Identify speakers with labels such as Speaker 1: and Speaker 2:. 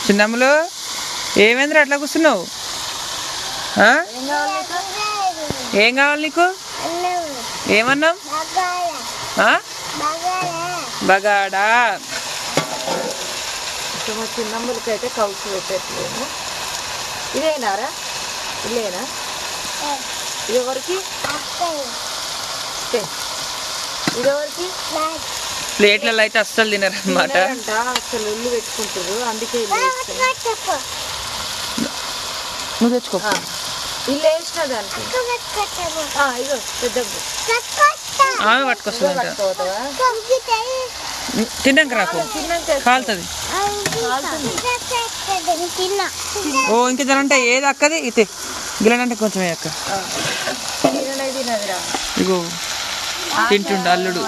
Speaker 1: చిన్నమ్మలు ఏమైందిరా అట్లా కూర్చున్నావు? ఏం కావాలి నీకు? ఏమన్నావు? బగాడా.
Speaker 2: మా చిన్నమ్మలకి అయితే కౌసు పెట్టట్లేదు. ఇదేనారా? ఇదేనా? ఇదెవరికి? ఇదెవరికి?
Speaker 1: ప్లేట్లలో అయితే అస్సలు తినరు అనమాట.
Speaker 2: అసలు ఇల్లు పెట్టుకుంటారు, అందుకే
Speaker 1: నువ్వు తెచ్చుకో.
Speaker 2: ఇల్లు వేసిన దానికి ఇదో పెద్ద
Speaker 1: పట్టుకొస్తుంది. తిన్నాక రాకు, కాలుతుంది. ఓ ఇంక తినంటే ఏది అక్కది ఇతే గిలనంటే కొంచెం అక్క. ఇగో తింటుండ అల్లుడు.